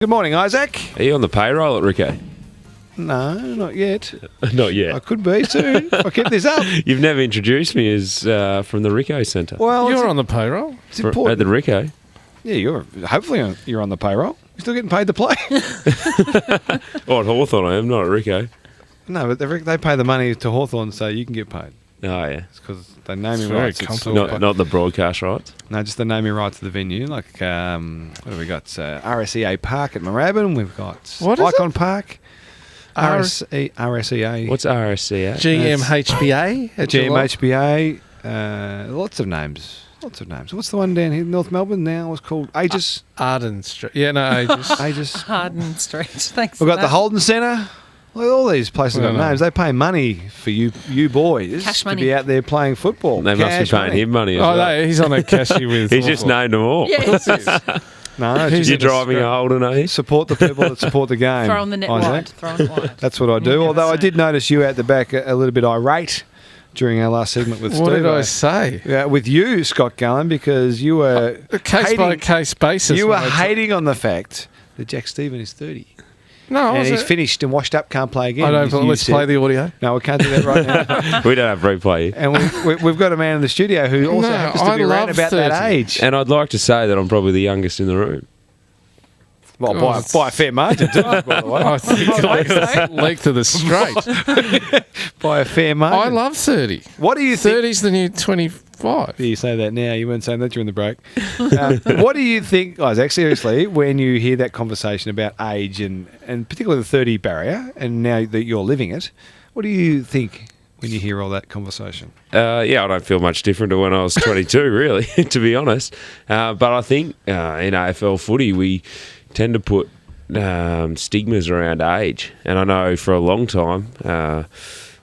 Good morning, Isaac. Are you on the payroll at Rico? No, not yet. Not yet. I could be soon if I keep this up. You've never introduced me as from the Rico Centre. Well, You're on the payroll. it's important. At the Rico. Yeah, you're on the payroll. You're still getting paid to play. Oh, at Hawthorn I am, not at Rico. No, but they pay the money to Hawthorn so you can get paid. Oh, yeah. It's because they naming It's very rights. complicated. Not the broadcast rights. No, just the naming rights of the venue. Like, what have we got? RSEA Park at Moorabbin. We've got What is Icon Park. RSEA. What's RSCA? GMHBA at Geelong? GMHBA. Lots of names. What's the one down here in North Melbourne now? It's called Aegis. Arden Street. Yeah, no, Aegis. Aegis. Harden Street. Thanks. We've got for the that. Holden Centre. Look at all these places got No. names. They pay money for you boys Cash to money. be out there playing football. They must be Cash paying money. him money as Oh, well. no, he's on a cashy with. He's just Hawthorn. named them all. Yeah, No, it's He's just You're in driving a Australia. Holden, are you? support the people that support the game. throwing the net Isaac. wide. Throwing it wide. That's what I do. Yeah, Although I that's did notice you out the back a little bit irate during our last segment with What Steve. did I say? Yeah, with you, Scott Gallen, because you were A case by case basis. you were when I t- hating on the fact that Jack Stephen is 30 No, and was he's it? finished and washed up, can't play again. I don't. You Let's said. play the audio. No, we can't do that right now. We don't have replay. And we've got a man in the studio who also No, happens to I be around love about that 30. age. And I'd like to say that I'm probably the youngest in the room. Well, Oh, by a fair margin, too, by the way. I think length of the straight. By a fair margin. I love 30. What do you think? 30's the new 25. You say that now. You weren't saying that during the break. What do you think, Isaac, seriously, when you hear that conversation about age and particularly the 30 barrier, and now that you're living it, what do you think when you hear all that conversation? Yeah, I don't feel much different to when I was 22, really, to be honest. But I think in AFL footy, we tend to put stigmas around age. And I know for a long time,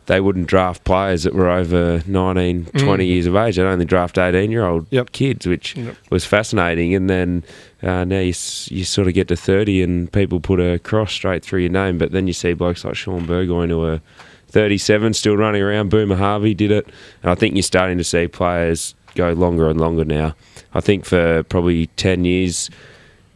they wouldn't draft players that were over 19, 20 years of age. They'd only draft 18-year-old kids, which was fascinating. And then now you sort of get to 30 and people put a cross straight through your name. But then you see blokes like Sean Burgoyne who are 37, still running around. Boomer Harvey did it. And I think you're starting to see players go longer and longer now. I think for probably 10 years,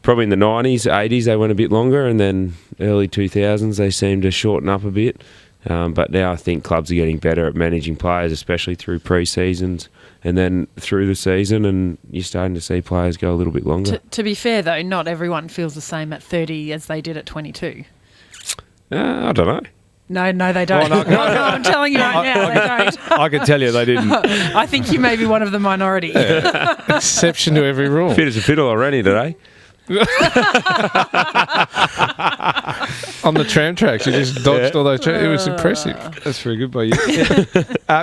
probably in the 90s, 80s, they went a bit longer. And then early 2000s, they seemed to shorten up a bit. But now I think clubs are getting better at managing players, especially through pre-seasons and then through the season, and you're starting to see players go a little bit longer. To be fair, though, not everyone feels the same at 30 as they did at 22. I don't know. No, they don't. Well, no, I'm telling you right now, they don't. I can tell you they didn't. I think you may be one of the minority. Exception to every rule. Fit as a fiddle already today. On the tram tracks, you just dodged all those trams. It was impressive. That's very good by you.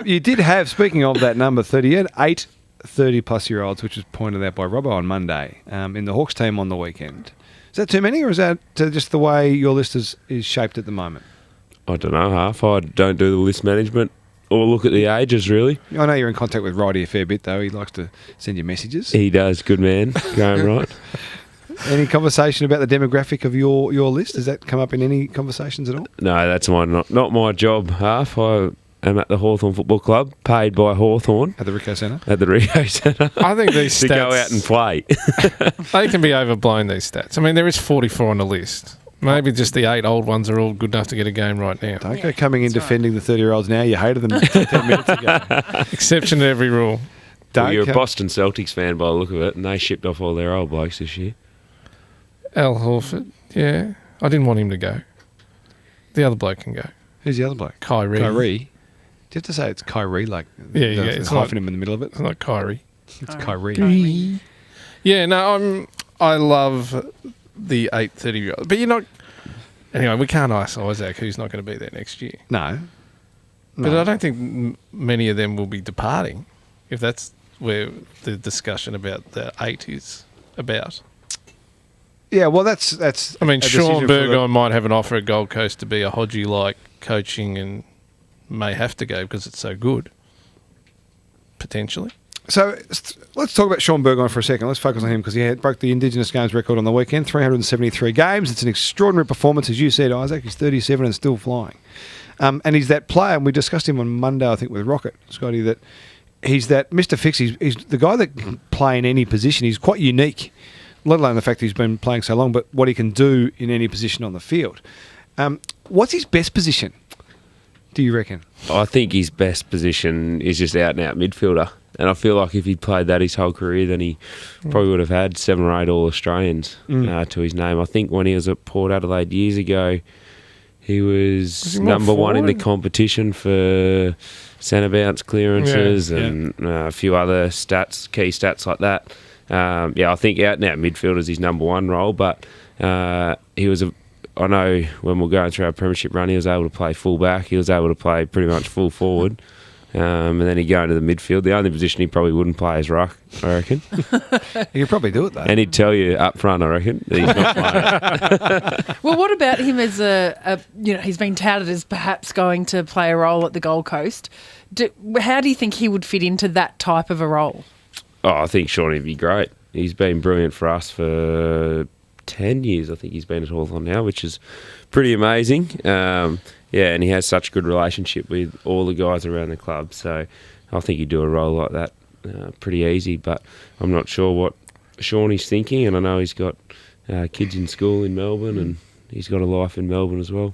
You did have, speaking of that number 30, you had 8 30-plus-year-olds, which was pointed out by Robbo on Monday, in the Hawks team on the weekend. Is that too many, or is that just the way your list is shaped at the moment? I don't know, half. I don't do the list management or look at the ages, really. I know you're in contact with Roddy a fair bit, though. He likes to send you messages. He does, good man, going right. Any conversation about the demographic of your list? Does that come up in any conversations at all? No, that's not my job, half. I am at the Hawthorn Football Club, paid by Hawthorn At the Rico Centre? at the Rio Centre I think these to stats, go out and play. they can be overblown, these stats. I mean, there is 44 on the list. Maybe just the 8 old ones are all good enough to get a game right now. Don't go coming in defending the 30-year-olds now. You hated them 10 minutes ago. Exception to every rule. Well, you're a come- Boston Celtics fan by the look of it, and they shipped off all their old blokes this year. Al Horford, yeah. I didn't want him to go. The other bloke can go. Who's the other bloke? Kyrie. Kyrie. Do you have to say it's Kyrie, like Yeah, the it's hyphen not- in the middle of it? It's not Kyrie. It's Kyrie. Yeah, no, I love the 8-30-year-old. But you're not... Anyway, we can't ask Isaac who's not going to be there next year. No. But I don't think many of them will be departing, if that's where the discussion about the 8 is about. Yeah, well, that's. I mean, a decision Sean for Burgoyne might have an offer at Gold Coast to be a Hodgie-like coaching and may have to go because it's so good, potentially. So let's talk about Sean Burgoyne for a second. Let's focus on him because he broke the Indigenous Games record on the weekend, 373 games. It's an extraordinary performance, as you said, Isaac. He's 37 and still flying. And he's that player, and we discussed him on Monday, I think, with Rocket, Scotty, that he's that Mr. Fix. He's the guy that can play in any position. He's quite unique. let alone the fact he's been playing so long, but what he can do in any position on the field. What's his best position, do you reckon? I think his best position is just out and out midfielder. And I feel like if he'd played that his whole career, then he probably would have had 7 or 8 All-Australians to his name. I think when he was at Port Adelaide years ago, he was number one in the competition for centre bounce clearances and a few other stats, key stats like that. I think out and out midfield is his number one role, but he was I know when we're going through our premiership run, he was able to play full back. He was able to play pretty much full forward. And then he'd go into the midfield. The only position he probably wouldn't play is ruck, I reckon. He could probably do it, though. And he'd tell you up front, I reckon, that he's not playing. Well, what about him as he's been touted as perhaps going to play a role at the Gold Coast. How do you think he would fit into that type of a role? Oh, I think Shawnee would be great. He's been brilliant for us for 10 years. I think he's been at Hawthorn now, which is pretty amazing. And he has such a good relationship with all the guys around the club. So I think he'd do a role like that pretty easy. But I'm not sure what Shawnee's thinking. And I know he's got kids in school in Melbourne and he's got a life in Melbourne as well.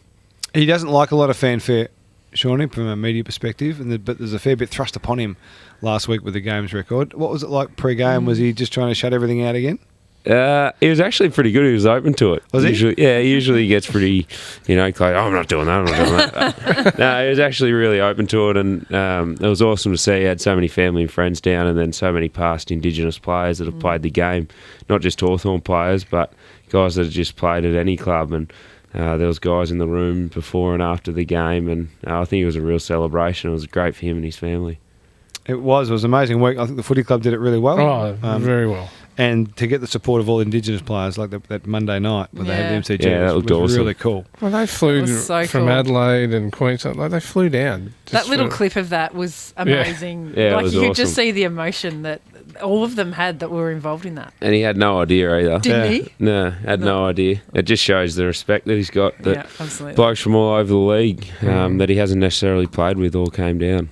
He doesn't like a lot of fanfare, Shawnee, from a media perspective. But there's a fair bit thrust upon him last week with the games record. What was it like pre-game? Was he just trying to shut everything out again? He was actually pretty good. He was open to it. Was he? Usually, yeah, he usually gets pretty, like, I'm not doing that, I'm not doing that. No, he was actually really open to it, and it was awesome to see. He had so many family and friends down, and then so many past Indigenous players that have played the game, not just Hawthorn players, but guys that have just played at any club, and there was guys in the room before and after the game, and I think it was a real celebration. It was great for him and his family. It was an amazing week. I think the footy club did it really well. Oh, very well. And to get the support of all Indigenous players, like that Monday night when they had the MCG, that looked was awesome. really cool. Well, they flew from Adelaide and Queensland. Like, they flew down. That little clip of that was amazing. Yeah, like, it was you could awesome. just see the emotion that all of them had that were involved in that. And he had no idea either. Didn't he? No, had no idea. It just shows the respect that he's got. That absolutely. blokes from all over the league that he hasn't necessarily played with all came down.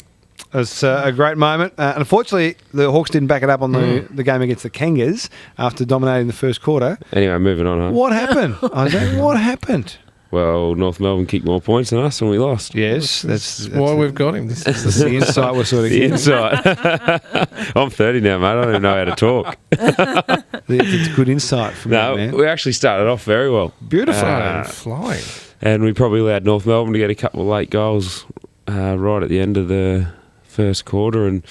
It was a great moment. Unfortunately, the Hawks didn't back it up on the game against the Kangas after dominating the first quarter. Anyway, moving on. Huh? What happened, Isaac? What happened? Well, North Melbourne kicked more points than us and we lost. Yes, that's why we've got him. This is the insight we're sort of The getting. insight. I'm 30 now, mate. I don't even know how to talk. It's good insight from No, that man. we actually started off very well. Beautiful. flying. And we probably allowed North Melbourne to get a couple of late goals right at the end of the first quarter, and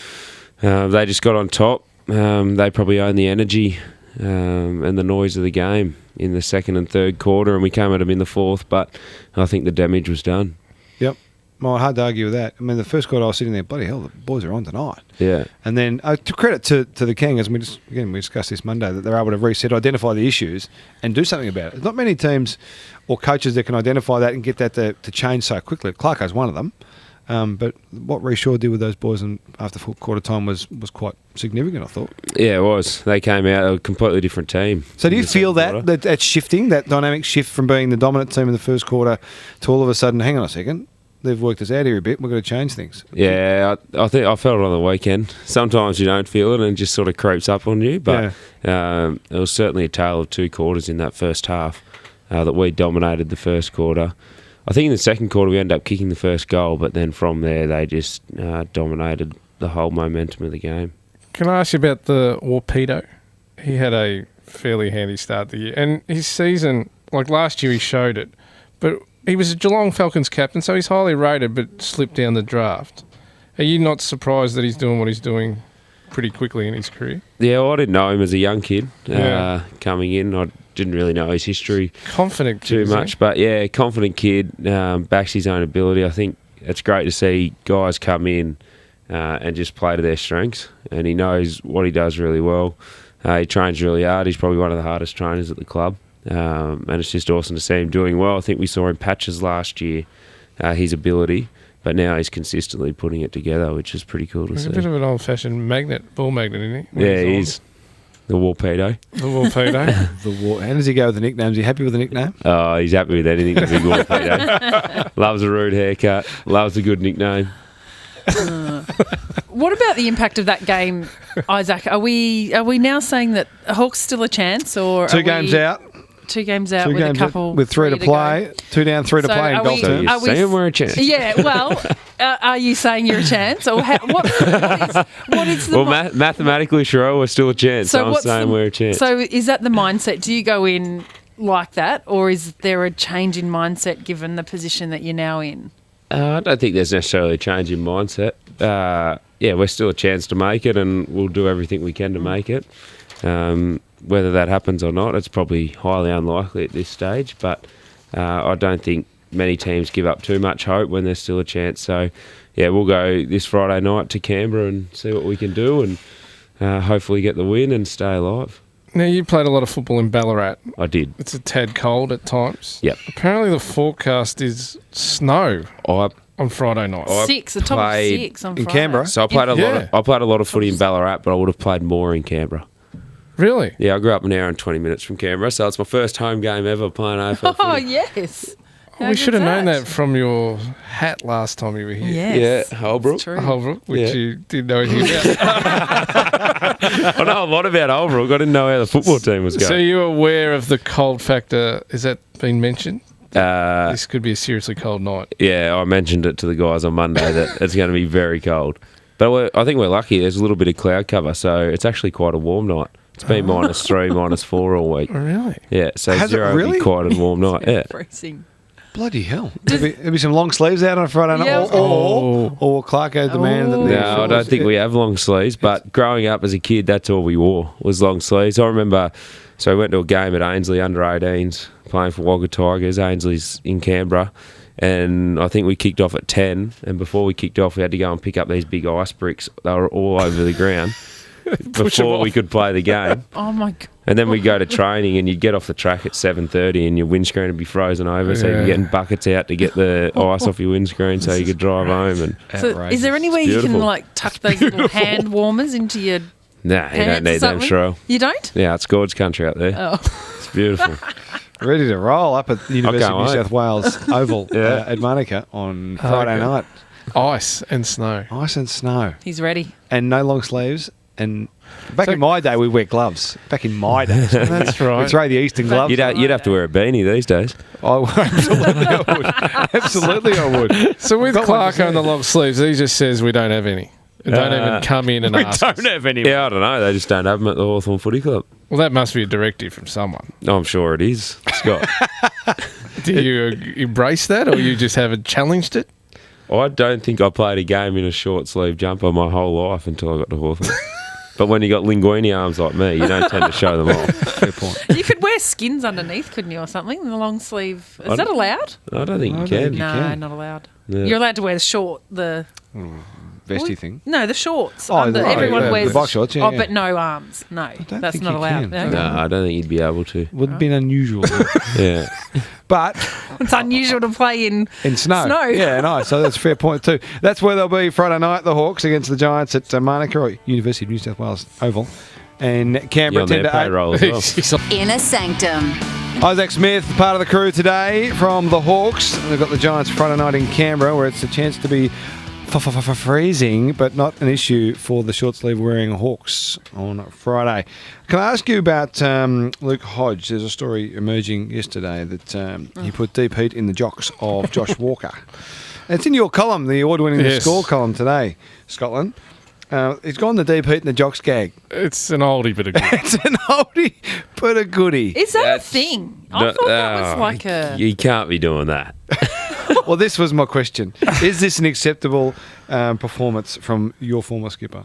they just got on top. They probably owned the energy and the noise of the game in the second and third quarter, and we came at them in the fourth, but I think the damage was done. Yep. Well, hard to argue with that. I mean, the first quarter I was sitting there, bloody hell, the boys are on tonight. Yeah. And then to credit to the Kangas, we discussed this Monday, that they're able to reset, identify the issues and do something about it. There's not many teams or coaches that can identify that and get that to change so quickly. Clarko's one of them. But what Rhys Shaw did with those boys after full quarter time was quite significant, I thought. Yeah, it was. They came out a completely different team. So do you feel that shifting, that dynamic shift from being the dominant team in the first quarter to all of a sudden, hang on a second, they've worked us out here a bit, we've got to change things? Yeah, I think I felt it on the weekend. Sometimes you don't feel it and it just sort of creeps up on you, but it was certainly a tale of two quarters in that first half that we dominated the first quarter. I think in the second quarter we ended up kicking the first goal, but then from there they just dominated the whole momentum of the game. Can I ask you about the Warpedo? He had a fairly handy start to the year. And his season, like last year he showed it, but he was a Geelong Falcons captain, so he's highly rated but slipped down the draft. Are you not surprised that he's doing what he's doing pretty quickly in his career? Yeah, well, I didn't know him as a young kid coming in. I didn't really know his history confident too much, but yeah, confident kid, backs his own ability. I think it's great to see guys come in and just play to their strengths, and he knows what he does really well. He trains really hard. He's probably one of the hardest trainers at the club, and it's just awesome to see him doing well. I think we saw in patches last year his ability, but now he's consistently putting it together, which is pretty cool to see. He's a bit of an old-fashioned ball magnet, isn't he? Yeah, he is. The Warpedo. The Warpedo. How does he go with the nicknames? Is he happy with the nickname? Oh, he's happy with anything. The big Warpedo. Loves a rude haircut. Loves a good nickname. What about the impact of that game, Isaac? Are we now saying that Hawks still a chance, or Two games out. 2 games out Two with games a couple with 3 to play. go? 2 down, 3 to So play in are golf we- terms. You're Are we- saying we're a chance. Yeah, well, are you saying you're a chance, or what is the? Well, mathematically, sure, we're still a chance. So I'm what's saying we're a chance. So is that the mindset? Do you go in like that, or is there a change in mindset given the position that you're now in? I don't think there's necessarily a change in mindset. Yeah, we're still a chance to make it, and we'll do everything we can to make it. Whether that happens or not, it's probably highly unlikely at this stage. But I don't think many teams give up too much hope when there's still a chance. So, yeah, we'll go this Friday night to Canberra and see what we can do, and hopefully get the win and stay alive. Now, you played a lot of football in Ballarat. I did. It's a tad cold at times. Yep. Apparently, the forecast is snow I on Friday night. I 6, the top of played 6 on in Friday. Canberra? So I played Yeah. I played a lot of footy in Ballarat, but I would have played more in Canberra. Really? Yeah, I grew up an hour and 20 minutes from Canberra, so it's my first home game ever playing AFL Oh footy. yes. How We should have good's known that from your hat last time you were here. Yes. Yeah, Holbrook. It's true. Holbrook, which Yeah. you didn't know anything about. I know a lot about Holbrook. I didn't know how the football team was So going. you're aware of the cold factor? Has that been mentioned? Uh, This could be a seriously cold night. yeah, I mentioned it to the guys on Monday that it's going to be very cold. But I think we're lucky. There's a little bit of cloud cover, so it's actually quite a warm night. It's been -3, -4 all week. Oh, really? Yeah, so Has it 0 will really? be quite a warm night. Yeah. Freezing. Bloody hell. There'll be some long sleeves out on Friday night. Yeah. Or Clarko demanded that Oh. the No, I don't think we have long sleeves, but growing up as a kid, that's all we wore was long sleeves. I remember, so I went to a game at Ainsley under 18s playing for Wagga Tigers. Ainsley's in Canberra, and I think we kicked off at 10, and before we kicked off, we had to go and pick up these big ice bricks. They were all over the ground before we could play the game. Oh my god. And then we'd go to training, and you'd get off the track at 7:30, and your windscreen would be frozen over, so you'd Yeah. be getting buckets out to get the ice off your windscreen so you could drive home. And So is there any way you can Beautiful. tuck those little hand warmers into your nah, you don't pants or need them, something? Shro. You don't? Yeah, it's gorgeous country up there. Oh. It's beautiful. ready to roll up at the University of New wait. South Wales Oval Yeah. at Monica on Friday Okay. night. Ice and snow. Ice and snow. He's ready. And no long sleeves. And back So- in my day, we wear gloves. Back in my day. That's right. We throw the Eastern gloves. You'd have to wear a beanie these days. Absolutely I would. Absolutely I would. So with Got one to Clarko and the long sleeves, he just says we don't have any. They don't even come in and We ask don't us. have any. Yeah, I don't know. They just don't have them at the Hawthorn Footy Club. Well, that must be a directive from someone. I'm sure it is, Scott. Do you embrace that, or you just haven't challenged it? I don't think I played a game in a short sleeve jumper my whole life until I got to Hawthorn. But when you got linguini arms like me, you don't tend to show them off. Fair point. You could wear skins underneath, couldn't you, or something? The long sleeve. Is that allowed? I don't think I you don't can. think you No, can. not allowed. Yeah. You're allowed to wear the Vesty thing. No, the shorts. Oh, under. right, Everyone yeah, wears the box shorts, yeah, Oh, yeah. but no arms. No, don't that's think not you allowed. can. No. No, I don't think you'd be able to. Would have been unusual. Yeah. But It's unusual to play in snow. Snow. Yeah, nice. So that's a fair point too. That's where they'll be Friday night, the Hawks against the Giants at Monica or University of New South Wales Oval. And You're Canberra on 10 their to 8. payroll as well. He's like, Inner Sanctum. Isaac Smith, part of the crew today from the Hawks. They've got the Giants Friday night in Canberra, where it's a chance to be freezing, but not an issue for the short sleeve wearing Hawks on Friday. Can I ask you about Luke Hodge? There's a story emerging yesterday that he put deep heat in the jocks of Josh Walker. It's in your column, the award-winning Yes. score column today, Scotland. He's gone the deep heat in the jocks gag. it's an oldie but a good. It's an oldie but a goodie. Is that That's- a thing? I thought that was like a. You can't be doing that. Well, this was my question. Is this an acceptable performance from your former skipper?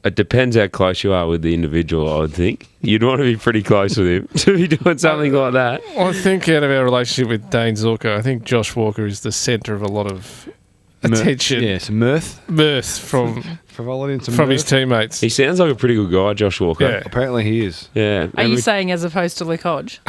It depends how close you are with the individual, I would think. You'd want to be pretty close with him to be doing something like that. I think out of our relationship with Dane Zorko, I think Josh Walker is the centre of a lot of attention, Yes, mirth. mirth from Frivolity and some from mirth. his teammates. He sounds like a pretty good guy, Josh Walker. Yeah. Apparently he is. Yeah. Are you saying as opposed to Luke Hodge?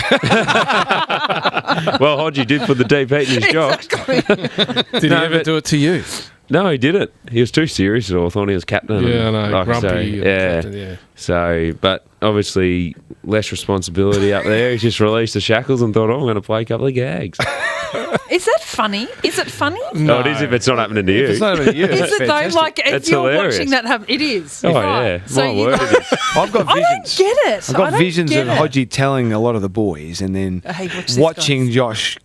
Well, Hodgie did put the deep heat in his jocks. Did he No, ever but- do it to you? No, he didn't. He was too serious at all. I thought he was captain. Yeah, I and know. like I Grumpy. say, and yeah. captain, yeah. So, but obviously less responsibility up there. He's just released the shackles and thought, oh, I'm going to play a couple of gags. Is that funny? Is it funny? No, it is if it's not happening to you. It's not even you. Is it though? Like if That's you're hilarious. watching that happen, it is. Oh, Right. yeah. So My you word, like- it is. I've got I visions. don't get it. I've I got don't visions get of it. Hodgie telling a lot of the boys and then Hey, watch this, watching guys. Josh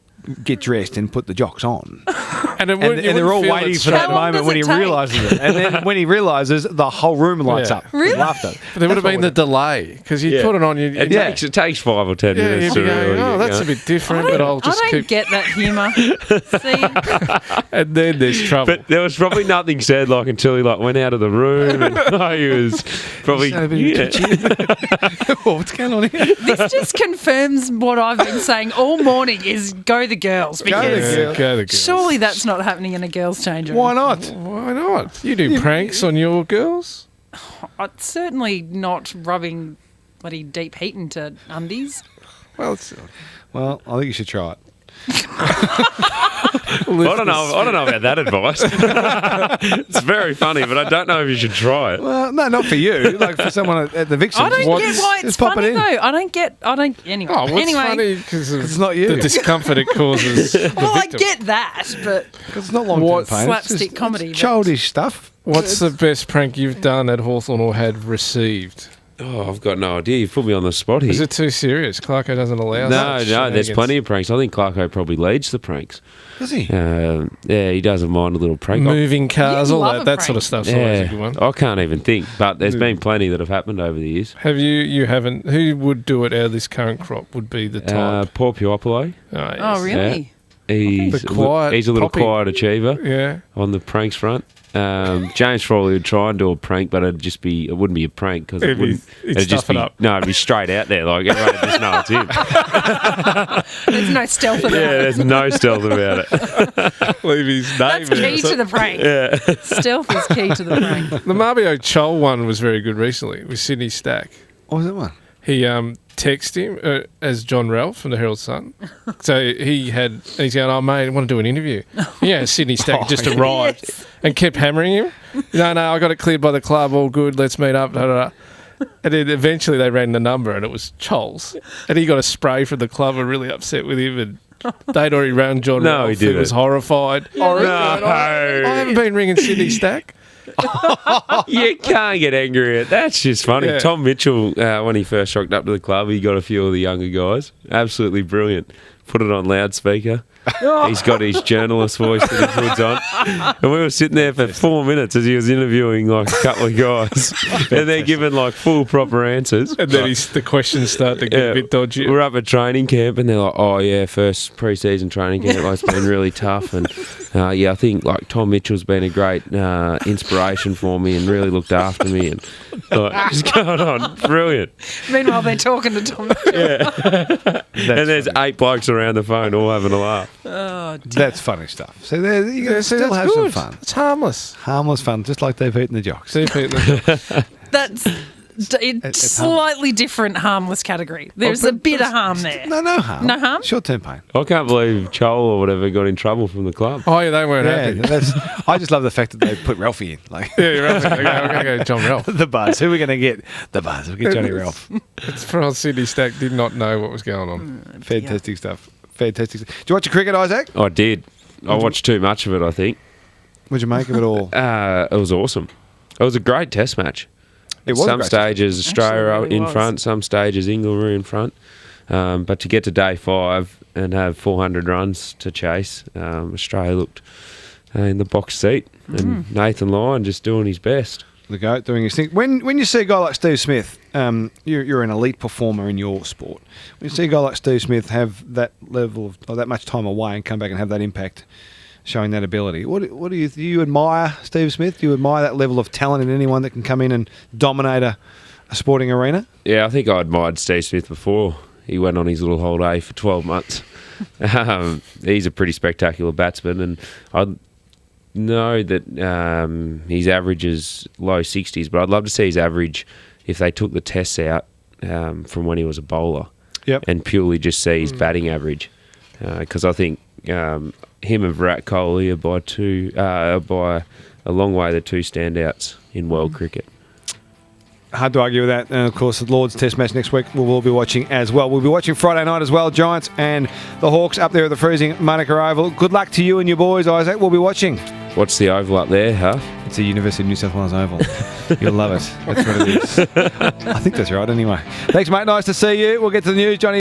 get dressed and put the jocks on. And, it And, wouldn't- you and they're all wouldn't feel waiting it's for that How long moment does when it he take? realises it. And then when he realises, the whole room lights Yeah. up. Really? With laughter. But there would have That's been what the delay because you Yeah. put it on. You, It takes 5 or 10 yeah, minutes you'd to be going, really oh, get that's a going. bit different, but I'll just I don't keep. get that humour. See, And then there's trouble. But there was probably nothing said like until he like went out of the room and he was probably So a bit yeah. twitchy. What's going on here? this just confirms what I've been saying all morning: is go the girls because girls. Go the girls. surely that's not happening in a girls' change room. Why not? Why not? You do pranks on your girls? Certainly not rubbing bloody deep heat into undies. Well, it's, Well, I think you should try it. I don't know about that advice. It's very funny, but I don't know if you should try it. Well, no, not for you. Like for someone at the Vixens. I don't get why it's Just pop funny it in. though. I don't. Anyway. Oh, what's anyway. funny because It's not you. the discomfort it causes. The Well, I victim. get that, but 'Cause it's not long-term What pain. It's slapstick just- comedy, it's but- childish stuff. What's the best prank you've done at Hawthorn or had received? Oh, I've got no idea. You've put me on the spot here. Is it too serious? Clarko doesn't allow No, such no, there's shenanigans. plenty of pranks. I think Clarko probably leads the pranks. Does he? Yeah, he doesn't mind a little prank. Moving cars, You all love that a sort of prank. stuff's always a good one. I can't even think, but there's been plenty that have happened over the years. Have you haven't? Who would do it out of this current crop? Would be the type. Paul Puopolo, Yes. oh really? he's The quiet he's a little poppy. quiet achiever Yeah. on the pranks front. James Frawley would try and do a prank, but it wouldn't be a prank because It'd it wouldn't. he'd It'd just stuff it be up. no, it'd be straight out there, like everyone would just know it's him. There's no stealth about Yeah, it. there's no stealth about it. Leave his name That's in key it. to the prank. Yeah, Stealth is key to the prank. The Marbio Chol one was very good recently with Sydney Stack. What was that one? He texted him as John Ralph from the Herald Sun. So he's going, oh, mate, I want to do an interview. Yeah, Sydney Stack just arrived Yes. and kept hammering him. No, I got it cleared by the club, all good, let's meet up. Da, da, da. And then eventually they ran the number and it was Choles. And he got a spray from the club and really upset with him. And they'd already run John No, Ralph. he didn't. was horrified. No. I haven't been ringing Sydney Stack. you can't get angry at That's just funny. Yeah. Tom Mitchell, when he first rocked up to the club, he got a few of the younger guys. Absolutely brilliant. Put it on loudspeaker. He's got his journalist voice that he puts on. And we were sitting there for 4 minutes as he was interviewing like a couple of guys. And they're giving like full proper answers. And then the questions start to get a bit dodgy. We're up at training camp and they're like, oh yeah, first pre-season training camp, it's been really tough. And I think like Tom Mitchell's been a great inspiration for me and really looked after me. And like, what's going on? Brilliant. Meanwhile, they're talking to Tom. And there's 8 blokes around the phone all having a laugh. Oh, dear. That's funny stuff. So there, you can See, still that's have good. some fun. It's harmless. Harmless fun, just like they've eaten the jocks. See, Pete, That's It's slightly different harmless category. There's a bit of harm there. No harm. No harm? Short-term pain. I can't believe Joel or whatever got in trouble from the club. oh, yeah, they weren't Yeah, happy. I just love the fact that they put Ralphie in. Like Yeah, you're right. Okay, I'm going to go John Ralph. the buzz. Who are we going to get? The buzz. We'll get Johnny Ralph. It's for old Sydney Stack did not know what was going on. Fantastic stuff. Fantastic. Do you watch the cricket, Isaac? I did. I watched too much of it, I think. What'd you make of it all? It was awesome. It was a great test match. It was a Some great stages Australia Absolutely in was. front, some stages England were in front. But to get to day 5 and have 400 runs to chase, Australia looked in the box seat. And Nathan Lyon just doing his best. The goat doing his thing. When you see a guy like Steve Smith, you're an elite performer in your sport. When you see a guy like Steve Smith have that level of or that much time away and come back and have that impact, showing that ability, what do you admire Steve Smith? Do you admire that level of talent in anyone that can come in and dominate a sporting arena? Yeah, I think I admired Steve Smith before he went on his little holiday for 12 months. He's a pretty spectacular batsman, and I know that his average is low 60s, but I'd love to see his average if they took the tests out from when he was a bowler. Yep. And purely just see his batting average, because I think him and Virat Kohli are by a long way the two standouts in world cricket. Hard to argue with that. And, of course, the Lord's Test match next week we'll all be watching as well. We'll be watching Friday night as well, Giants and the Hawks up there at the freezing Monaco Oval. Good luck to you and your boys, Isaac. We'll be watching. What's the oval up there, huh? It's the University of New South Wales Oval. You'll love it. That's what it is. I think that's right anyway. Thanks, mate. Nice to see you. We'll get to the news. Johnny.